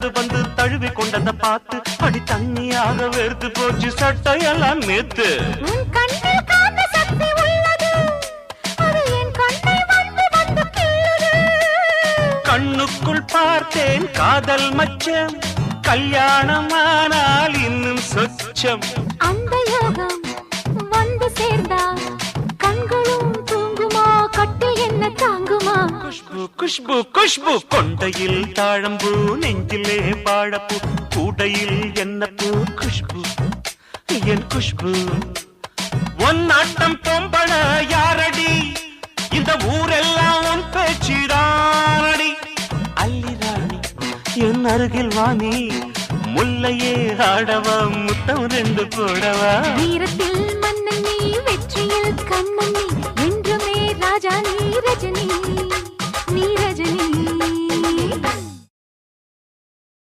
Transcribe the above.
வந்து தழுவி கொண்டத பார்த்து அடி தண்ணியாக வெறுத்து போச்சு சட்டையெல்லாம் நேத்து. உன் கண்ணில் காந்த சக்தி உள்ளது, அது என் கண்ணை வந்து வந்து கிள்ளுது. கண்ணுக்குள் பார்த்தேன் காதல் மச்சம், கல்யாணமானால் இன்னும் சொச்சம். அந்த யோகம் வந்து சேர்ந்தா கண்களும் தூங்குமா, கட்டில் என்ன தாங்குமா? குஷ்பு குஷ்பு குஷ்பு, கொண்டையில் தாழம்பூ நெஞ்சிலே பாழப்பூ, கூடையில் என்ன பூ குஷ்பு என் குஷ்பு. ஒன் ஆட்டம் பொம்பள யாரடி, இந்த ஊரெல்லாம் உன் பேச்சிடானடி. அல்லி ராணி என் அருகில் வாணி, முல்லையே ஆடவா முத்தம் ரெண்டு போடவா. வீரத்தில் மன்னன் நீ, வெற்றியில் கண்ணன் நீ, என்றுமே ராஜா நீ ரஜினி.